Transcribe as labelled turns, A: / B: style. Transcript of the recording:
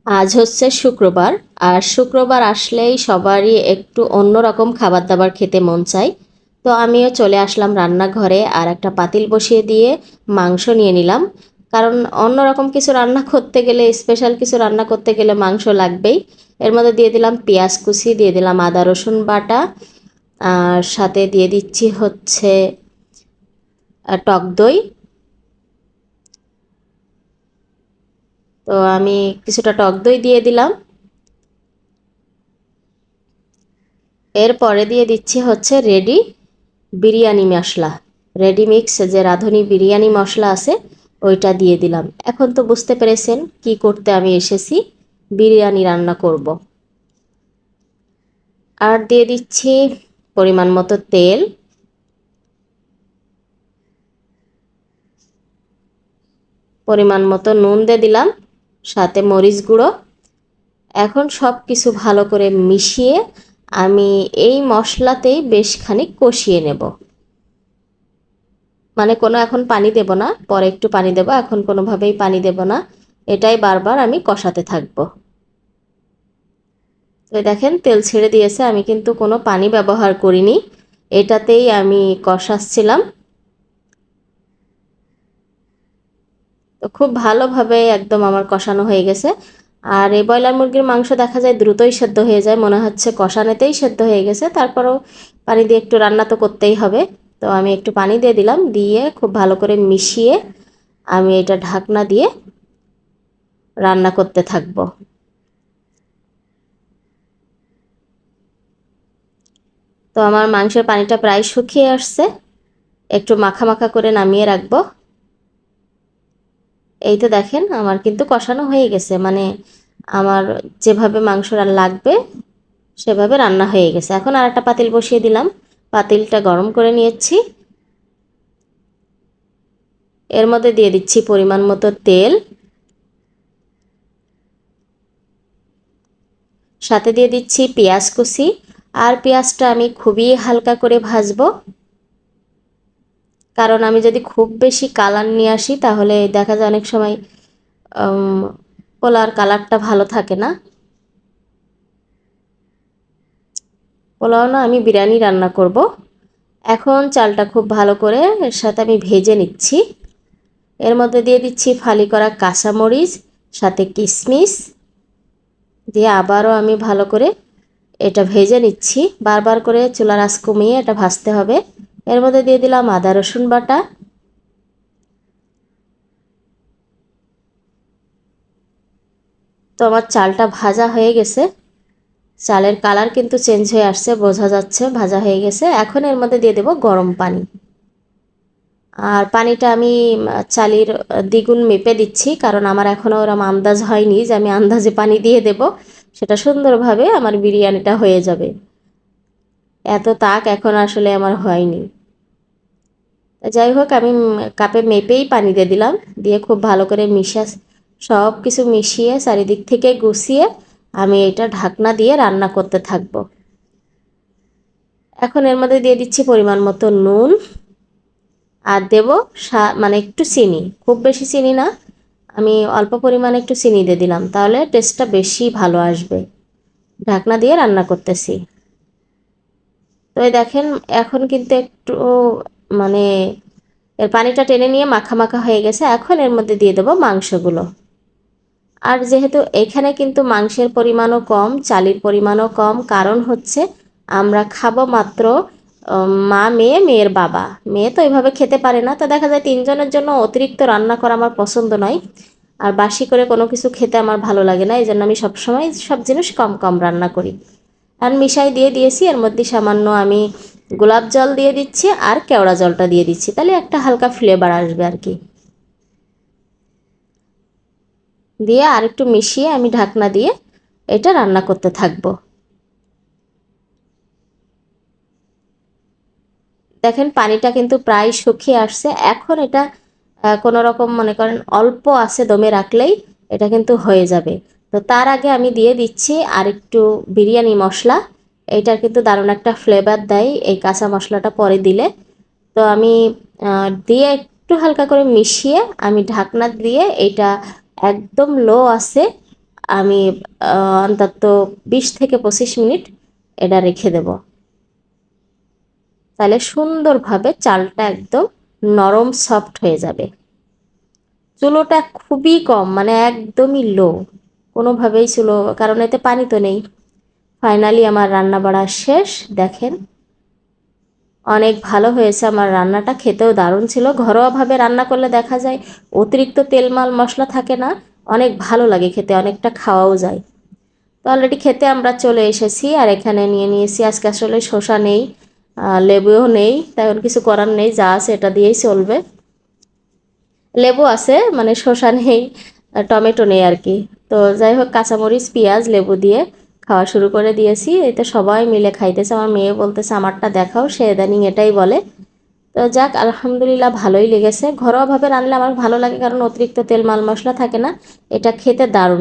A: আজ হচ্ছে শুক্রবার। আর শুক্রবার আসলেই সবারই একটু অন্যরকম খাবার দাবার খেতে মন চায়। তো আমিও চলে আসলাম রান্নাঘরে আর একটা পাতিল বসিয়ে দিয়ে মাংস নিয়ে নিলাম। কারণ অন্যরকম কিছু রান্না করতে গেলে, স্পেশাল কিছু রান্না করতে গেলে মাংস লাগবেই। এর মধ্যে দিয়ে দিলাম পেঁয়াজ কুচি, দিয়ে দিলাম আদা রসুন বাটা, আর সাথে দিয়ে দিচ্ছি হচ্ছে টক দই। তো আমি কিছুটা টক দই দিয়ে দিলাম। এরপরে দিয়ে দিচ্ছি হচ্ছে রেডি বিরিয়ানি মশলা। রেডি মিক্স যে রাঁধুনি বিরিয়ানি মশলা আছে, ওইটা দিয়ে দিলাম। এখন তো বুঝতে পেরেছেন কি করতে আমি এসেছি, বিরিয়ানি রান্না করব। আর দিয়ে দিচ্ছি পরিমাণ মতো তেল, পরিমাণ মতো নুন দিয়ে দিলাম, সাথে মরিচ গুঁড়ো। এখন সব কিছু ভালো করে মিশিয়ে আমি এই মশলাতেই বেশ খানিক কষিয়ে নেব। মানে কোনো এখন পানি দেব না, পরে একটু পানি দেব, এখন কোনোভাবেই পানি দেব না। এটাই বারবার আমি কষাতে থাকব। তো দেখেন তেল ছেড়ে দিয়েছে, আমি কিন্তু কোনো পানি ব্যবহার করিনি, এটাতেই আমি কষাচ্ছিলাম। তো খুব ভালোভাবে একদম আমার কষানো হয়ে গেছে। আর এই ব্রয়লার মুরগির মাংস দেখা যায় দ্রুতই সেদ্ধ হয়ে যায়, মনে হচ্ছে কষানোতেই সেদ্ধ হয়ে গেছে। তারপরেও পানি দিয়ে একটু রান্না তো করতেই হবে। তো আমি একটু পানি দিয়ে দিলাম, দিয়ে খুব ভালো করে মিশিয়ে আমি এটা ঢাকনা দিয়ে রান্না করতে থাকবো। তো আমার মাংসের পানিটা প্রায় শুকিয়ে আসছে, একটু মাখা মাখা করে নামিয়ে রাখবো। এই তো দেখেন আমার কিন্তু কষানো হয়ে গেছে, মানে আমার যেভাবে মাংস লাগবে সেভাবে রান্না হয়ে গেছে। এখন আর একটা পাতিল বসিয়ে দিলাম, পাতিলটা গরম করে নিয়েছি। এর মধ্যে দিয়ে দিচ্ছি পরিমাণ মতো তেল, সাথে দিয়ে দিচ্ছি পেঁয়াজ কুচি। আর পেঁয়াজটা আমি খুবই হালকা করে ভাজবো, কারণ আমি যদি খুব বেশি কালার নিয়ে আসি তাহলে দেখা যায় অনেক সময় পোলাওর কালারটা ভালো থাকে না। পোলাও না, আমি বিরিয়ানি রান্না করব। এখন চালটা খুব ভালো করে এর সাথে আমি ভেজে নিচ্ছি। এর মধ্যে দিয়ে দিচ্ছি ফালি করা কাঁচামরিচ, সাথে কিশমিশ দিয়ে আবারও আমি ভালো করে এটা ভেজে নিচ্ছি। বারবার করে চুলার আঁচ কমিয়ে এটা ভাজতে হবে। এর মধ্যে দিয়ে দিলাম আদা রসুন বাটা। তো আমার চালটা ভাজা হয়ে গেছে, চালের কালার কিন্তু চেঞ্জ হয়ে আসছে, বোঝা যাচ্ছে ভাজা হয়ে গেছে। এখন এর মধ্যে দিয়ে দেব গরম পানি। আর পানিটা আমি চালের দ্বিগুণ মেপে দিচ্ছি, কারণ আমার এখনও ওরকম আন্দাজ হয়নি যে আমি আন্দাজে পানি দিয়ে দেব, সেটা সুন্দরভাবে আমার বিরিয়ানিটা হয়ে যাবে। এত তাক এখন আসলে আমার হয়নি। যাই হোক, আমি কাপে মেপেই পানি দিয়ে দিলাম, দিয়ে খুব ভালো করে সব কিছু মিশিয়ে চারিদিক থেকে গুছিয়ে আমি এটা ঢাকনা দিয়ে রান্না করতে থাকবো। এখন এর মধ্যে দিয়ে দিচ্ছি পরিমাণ মতো নুন, আর দেব মানে একটু চিনি, খুব বেশি চিনি না, আমি অল্প পরিমাণে একটু চিনি দিয়ে দিলাম, তাহলে টেস্টটা বেশি ভালো আসবে। ঢাকনা দিয়ে রান্না করতেছি। তো এই দেখেন এখন কিন্তু একটু মানে এর পানিটা টেনে নিয়ে মাখা মাখা হয়ে গেছে। এখন এর মধ্যে দিয়ে দেবো মাংসগুলো। আর যেহেতু এখানে কিন্তু মাংসের পরিমাণও কম, চালের পরিমাণও কম, কারণ হচ্ছে আমরা খাবো মাত্র মা মেয়ে, মেয়ের বাবা। মেয়ে তো এইভাবে খেতে পারে না, তো দেখা যায় তিনজনের জন্য অতিরিক্ত রান্না করা আমার পছন্দ নয়। আর বাসি করে কোনো কিছু খেতে আমার ভালো লাগে না, এই জন্য আমি সবসময় সব জিনিস কম কম রান্না করি। আর মিশাই দিয়ে দিয়েছি, এর মধ্যে সামান্য আমি গোলাপ জল দিয়ে দিচ্ছি আর কেওড়া জলটা দিয়ে দিচ্ছি, তাহলে একটা হালকা ফ্লেভার আসবে আর কি। দিয়ে আর একটু মিশিয়ে আমি ঢাকনা দিয়ে এটা রান্না করতে থাকবো। দেখেন পানিটা কিন্তু প্রায় শুকিয়ে আসছে। এখন এটা কোনো রকম মনে করেন অল্প আছে দমে রাখলেই এটা কিন্তু হয়ে যাবে। তো তার আগে আমি দিয়ে দিচ্ছি আর একটু বিরিয়ানি মশলা। এইটার কিন্তু দারুণ একটা ফ্লেভার দেয় এই কাঁচা মশলাটা পরে দিলে। তো আমি দিয়ে একটু হালকা করে মিশিয়ে আমি ঢাকনা দিয়ে এটা একদম লো আছে আমি অন্তত 20 থেকে 25 মিনিট এটা রেখে দেব। তাহলে সুন্দরভাবে চালটা একদম নরম সফট হয়ে যাবে। চুলোটা খুবই কম, মানে একদমই লো, কোনোভাবেই চুলো, কারণ এতে পানি তো নেই। ফাইনালি আমার রান্না বাড়া শেষ। দেখেন অনেক ভালো হয়েছে আমার রান্নাটা, খেতেও দারুণ ছিল। ঘরোয়াভাবে রান্না করলে দেখা যায় অতিরিক্ত তেল মাল মশলা থাকে না, অনেক ভালো লাগে খেতে, অনেকটা খাওয়াও যায়। তো অলরেডি খেতে আমরা চলে এসেছি। আর এখানে নিয়ে নিয়েছি, আজকে আসলে শসা নেই, লেবুও নেই, তেমন কিছু করার নেই, যা আছে এটা দিয়েই চলবে। লেবু আছে, মানে শসা নেই, টমেটো নেই আর কি। তো যাই হোক, কাঁচামরিচ পেঁয়াজ লেবু দিয়ে খাওয়া শুরু করে দিয়েছি। এই তো সবাই মিলে খাইতেছে। আমার মেয়ে বলতেছে আমারটা দেখাও, সে ইদানিং এটাই বলে। তো যাক, আলহামদুলিল্লাহ ভালোই লেগেছে। ঘরোয়াভাবে রান্নলে আমার ভালো লাগে, কারণ অতিরিক্ত তেল মাল মশলা থাকে না, এটা খেতে দারুণ।